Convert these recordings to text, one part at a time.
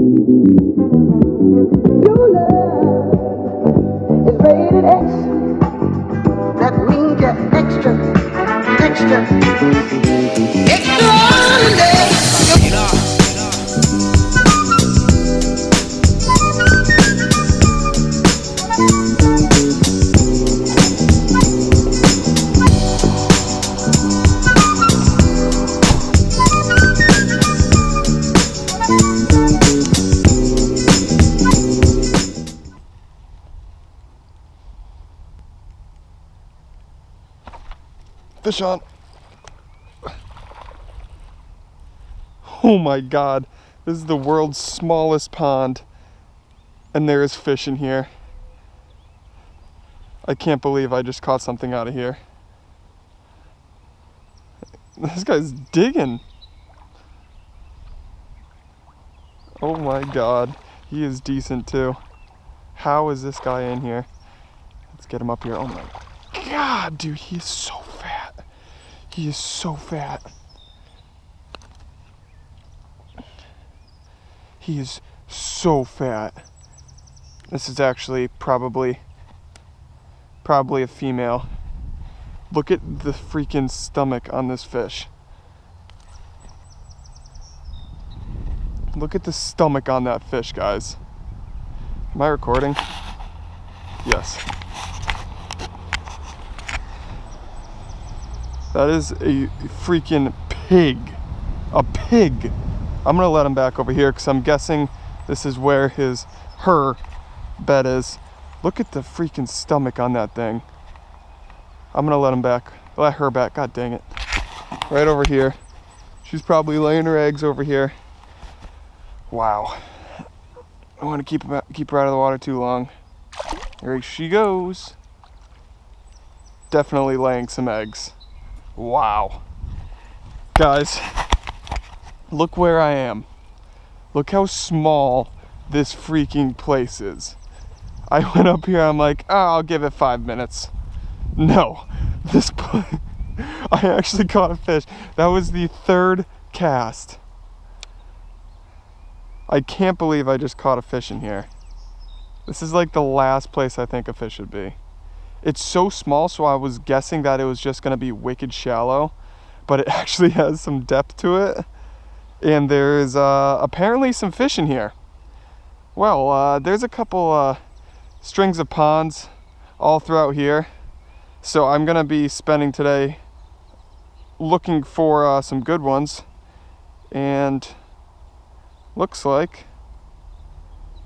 Your love is rated X. That means you're extra, extraordinary. Fish on. Oh my God, this is the world's smallest pond, and there is fish in here. I can't believe I just caught something out of here. This guy's digging. Oh my God, he is decent too. How is this guy in here? Let's get him up here. Oh my God, dude, he is so fat. He is so fat. He is so fat. This is actually probably a female. Look at the freaking stomach on this fish. Look at the stomach on that fish, guys. Am I recording? Yes. That is a freaking pig. A pig. I'm gonna let him back over here because I'm guessing this is where her bed is. Look at the freaking stomach on that thing. I'm gonna let her back. God dang it. Right over here. She's probably laying her eggs over here. Wow. I want to keep her out of the water too long. Here she goes. Definitely laying some eggs. Wow. Guys, look where I am. Look how small this freaking place is. I went up here, I'm like, oh, I'll give it 5 minutes. No, this place, I actually caught a fish. That was the 3rd cast. I can't believe I just caught a fish in here. This is like the last place I think a fish would be. It's so small, so I was guessing that it was just gonna be wicked shallow, but it actually has some depth to it. And there's apparently some fish in here. Well, there's a couple strings of ponds all throughout here. So I'm gonna be spending today looking for some good ones. And looks like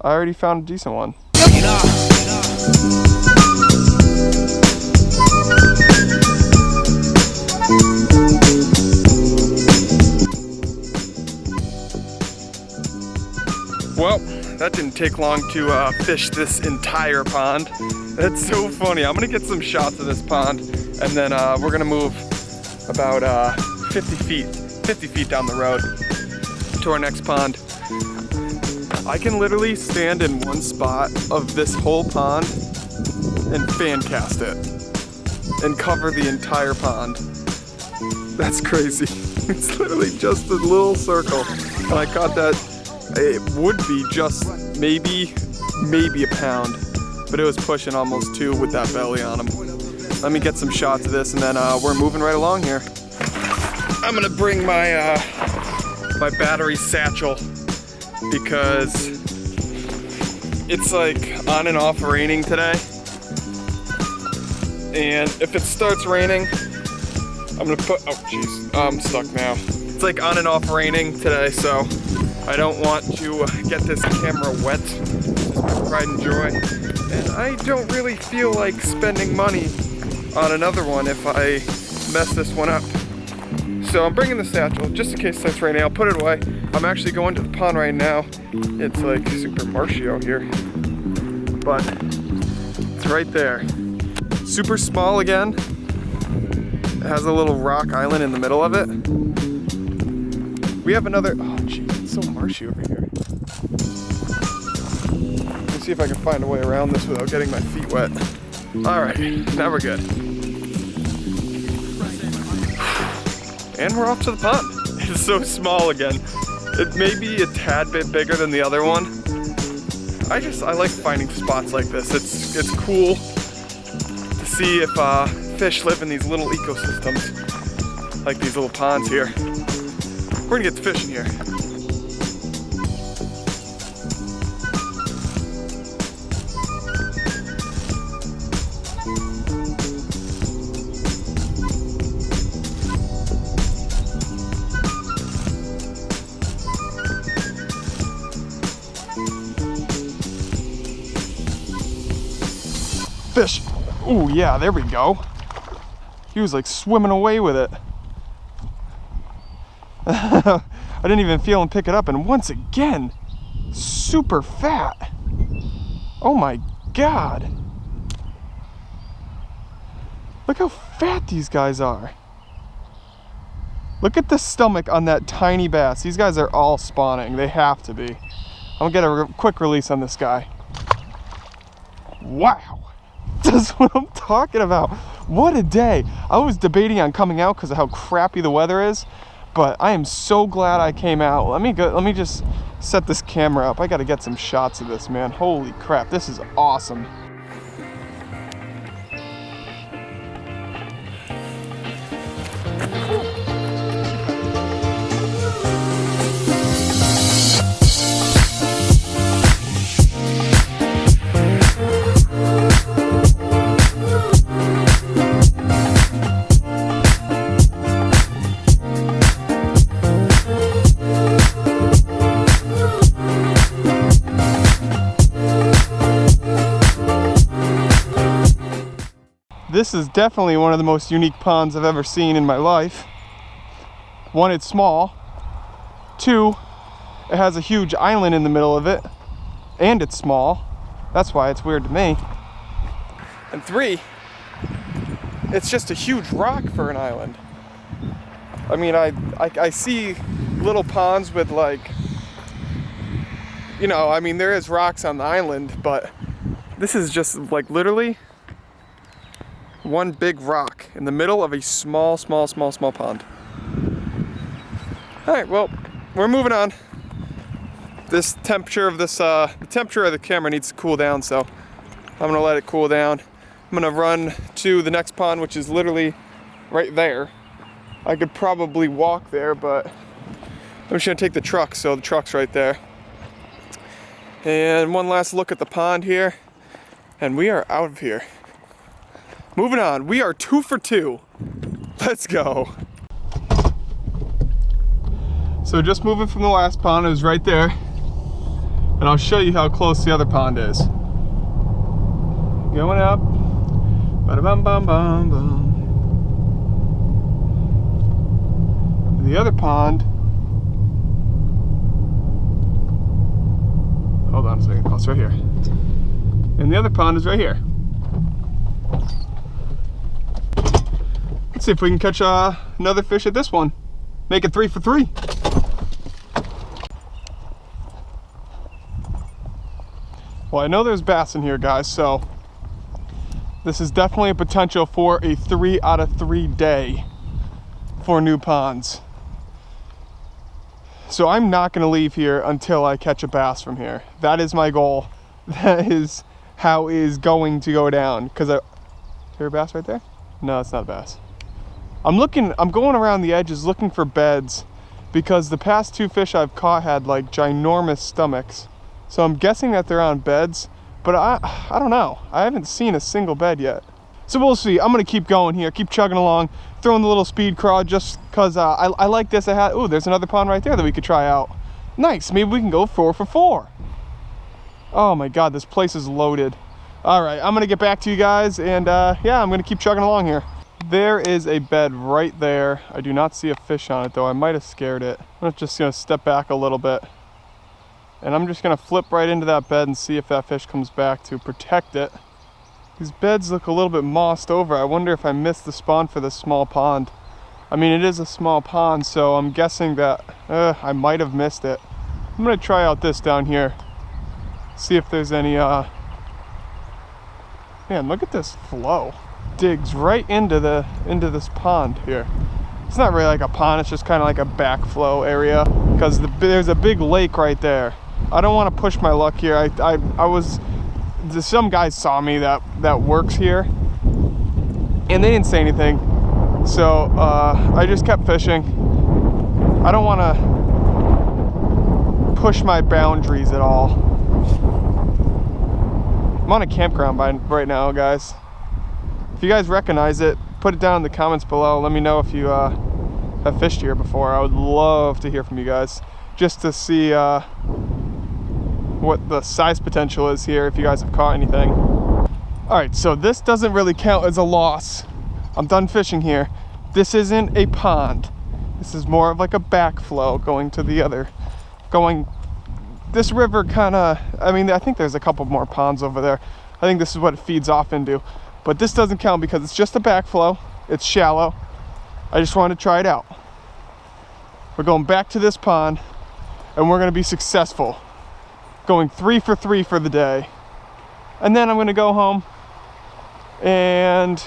I already found a decent one. Well, that didn't take long to fish this entire pond. That's so funny. I'm gonna get some shots of this pond, and then we're gonna move about 50 feet down the road to our next pond. I can literally stand in one spot of this whole pond and fan cast it and cover the entire pond. That's crazy. It's literally just a little circle, and I caught that. It would be just maybe a pound, but it was pushing almost 2 with that belly on him. Let me get some shots of this, and then we're moving right along here. I'm gonna bring my my battery satchel because it's like on and off raining today, and if it starts raining, I'm gonna put, oh jeez, I'm stuck now. It's like on and off raining today, so I don't want to get this camera wet. This is my pride and joy. And I don't really feel like spending money on another one if I mess this one up. So I'm bringing the satchel just in case it starts raining. I'll put it away. I'm actually going to the pond right now. It's like super marshy out here, but it's right there. Super small again. It has a little rock island in the middle of it. We have another, oh geez, it's so marshy over here. Let's see if I can find a way around this without getting my feet wet. All right, now we're good. And we're off to the pond. It's so small again. It may be a tad bit bigger than the other one. I like finding spots like this. It's cool to see if fish live in these little ecosystems, like these little ponds here. We're gonna get to fishing here. Fish. Oh yeah, there we go. He was like swimming away with it. I didn't even feel him pick it up, and once again, super fat. Oh my God. Look how fat these guys are. Look at the stomach on that tiny bass. These guys are all spawning. They have to be. I'm gonna get a quick release on this guy. Wow. That's what I'm talking about. What a day. I was debating on coming out because of how crappy the weather is, but I am so glad I came out. Let me just set this camera up. I gotta get some shots of this, man. Holy crap, this is awesome. This is definitely one of the most unique ponds I've ever seen in my life. One, it's small. Two, it has a huge island in the middle of it. And it's small. That's why it's weird to me. And three, it's just a huge rock for an island. I mean, I see little ponds with like, you know, I mean, there is rocks on the island, but this is just like literally one big rock in the middle of a small pond. All right, well, we're moving on. This temperature of this, the temperature of the camera needs to cool down, so I'm gonna let it cool down. I'm gonna run to the next pond, which is literally right there. I could probably walk there, but I'm just gonna take the truck, so the truck's right there. And one last look at the pond here, and we are out of here. Moving on, we are 2 for 2. Let's go. So just moving from the last pond, it was right there. And I'll show you how close the other pond is. Going up. Ba-da-bum-bum-bum. The other pond. Hold on a second, oh, it's right here. And the other pond is right here. Let's see if we can catch another fish at this one. Make it 3 for 3. Well, I know there's bass in here, guys, so this is definitely a potential for a 3 out of 3 day for new ponds. So I'm not gonna leave here until I catch a bass from here. That is my goal. That is how it is going to go down. Is there a bass right there? No, it's not a bass. I'm going around the edges looking for beds because the past 2 fish I've caught had like ginormous stomachs. So I'm guessing that they're on beds, but I don't know. I haven't seen a single bed yet. So we'll see. I'm gonna keep going here, keep chugging along, throwing the little speed craw just cause I like this. Oh, there's another pond right there that we could try out. Nice, maybe we can go 4 for 4. Oh my God, this place is loaded. All right, I'm gonna get back to you guys and yeah, I'm gonna keep chugging along here. There is a bed right there. I do not see a fish on it though. I might have scared it. I'm just gonna step back a little bit. And I'm just gonna flip right into that bed and see if that fish comes back to protect it. These beds look a little bit mossed over. I wonder if I missed the spawn for this small pond. I mean, it is a small pond, so I'm guessing that I might have missed it. I'm gonna try out this down here. See if there's any, man, look at this flow. Digs right into this pond here. It's not really like a pond, it's just kind of like a backflow area. because there's a big lake right there. I don't want to push my luck here. I was, some guys saw me that works here, and they didn't say anything, so I just kept fishing. I don't want to push my boundaries at all. I'm on a campground right now, guys. If you guys recognize it, put it down in the comments below. Let me know if you have fished here before. I would love to hear from you guys, just to see what the size potential is here, if you guys have caught anything. All right, so this doesn't really count as a loss. I'm done fishing here. This isn't a pond. This is more of like a backflow going to the other, this river kind of, I mean, I think there's a couple more ponds over there. I think this is what it feeds off into, but this doesn't count because it's just a backflow. It's shallow. I just wanted to try it out. We're going back to this pond, and we're gonna be successful, going 3 for 3 for the day. And then I'm gonna go home and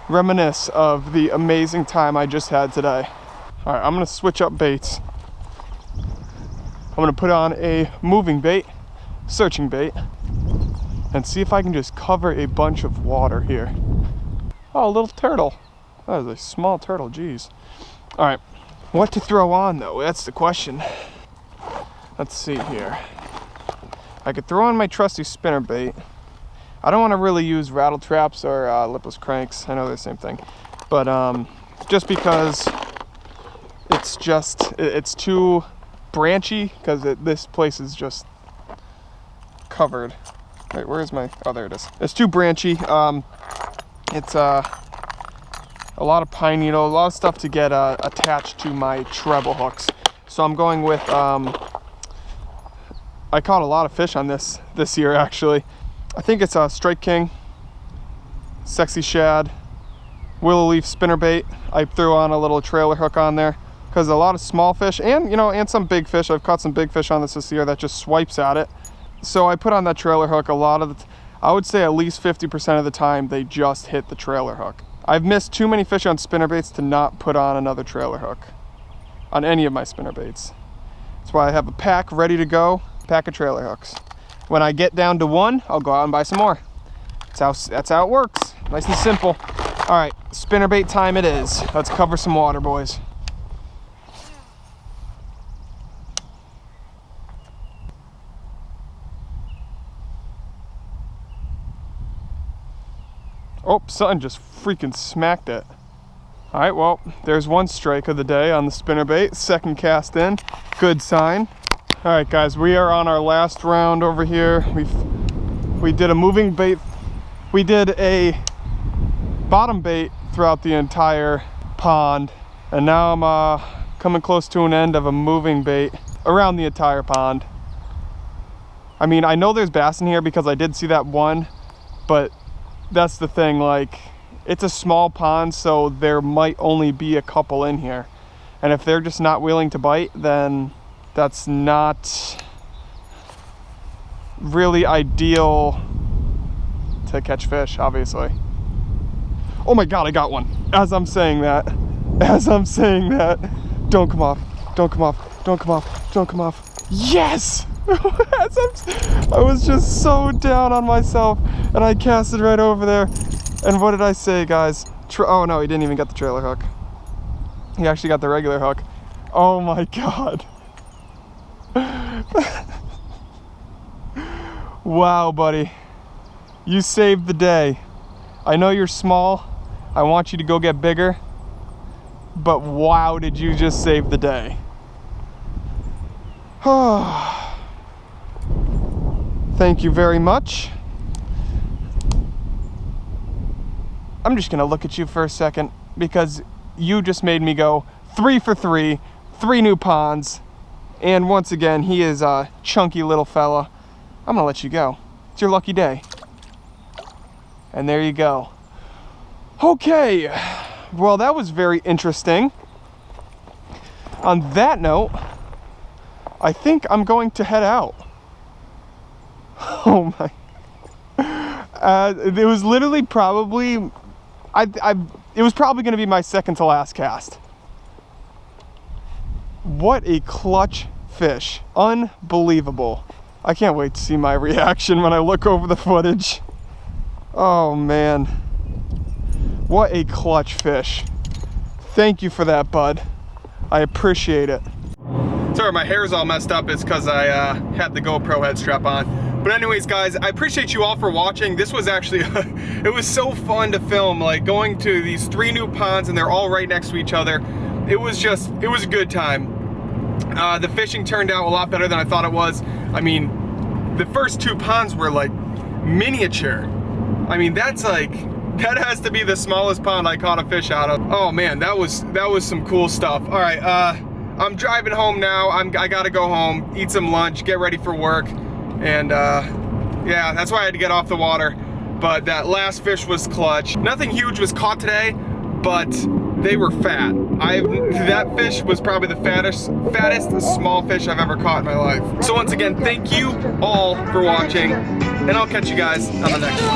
reminisce of the amazing time I just had today. All right, I'm gonna switch up baits. I'm gonna put on a moving bait, searching bait, and see if I can just cover a bunch of water here. Oh, a little turtle. That is a small turtle, geez. All right, what to throw on though? That's the question. Let's see here. I could throw on my trusty spinnerbait. I don't want to really use rattle traps or lipless cranks. I know they're the same thing, but just because it's too branchy, because this place is just covered. Wait, where's my, oh, there it is. It's too branchy. It's a lot of pine needle, a lot of stuff to get attached to my treble hooks. So I'm going with, I caught a lot of fish on this year actually. I think it's a Strike King, Sexy Shad, willow leaf spinnerbait. I threw on a little trailer hook on there because a lot of small fish and, you know, and some big fish. I've caught some big fish on this year that just swipes at it. So I put on that trailer hook a lot of the, I would say at least 50% of the time they just hit the trailer hook. I've missed too many fish on spinnerbaits to not put on another trailer hook on any of my spinnerbaits. That's why I have a pack ready to go, pack of trailer hooks. When I get down to one, I'll go out and buy some more. That's how it works. Nice and simple. All right, spinnerbait time it is. Let's cover some water, boys. Oh, something just freaking smacked it. All right, well, there's one strike of the day on the spinnerbait. Second cast in, good sign. All right, guys, we are on our last round over here. We did a moving bait. We did a bottom bait throughout the entire pond, and now I'm coming close to an end of a moving bait around the entire pond. I mean, I know there's bass in here because I did see that one, but that's the thing, like, it's a small pond, so there might only be a couple in here. And if they're just not willing to bite, then that's not really ideal to catch fish, obviously. Oh my God, I got one. As I'm saying that, don't come off, don't come off, don't come off, don't come off. Yes! I was just so down on myself, and I casted right over there. And what did I say, guys? Oh no, he didn't even get the trailer hook. He actually got the regular hook. Oh my God. Wow, buddy. You saved the day. I know you're small. I want you to go get bigger. But wow, did you just save the day. Thank you very much. I'm just gonna look at you for a second because you just made me go 3 for 3, 3 new ponds, and once again, he is a chunky little fella. I'm gonna let you go. It's your lucky day. And there you go. Okay, well, that was very interesting. On that note, I think I'm going to head out. Oh my. It was literally probably, it was probably going to be my second to last cast. What a clutch fish. Unbelievable. I can't wait to see my reaction when I look over the footage. Oh man. What a clutch fish. Thank you for that, bud. I appreciate it. Sorry, my hair's all messed up. It's because I had the GoPro head strap on. But anyways, guys, I appreciate you all for watching. This was actually, it was so fun to film, like going to these 3 new ponds and they're all right next to each other. It was a good time. The fishing turned out a lot better than I thought it was. I mean, the first 2 ponds were like miniature. I mean, that has to be the smallest pond I caught a fish out of. Oh man, that was some cool stuff. All right, I'm driving home now. I gotta go home, eat some lunch, get ready for work. And yeah, that's why I had to get off the water. But that last fish was clutch. Nothing huge was caught today, but they were fat. That fish was probably the fattest small fish I've ever caught in my life. So once again, thank you all for watching, and I'll catch you guys on the next one.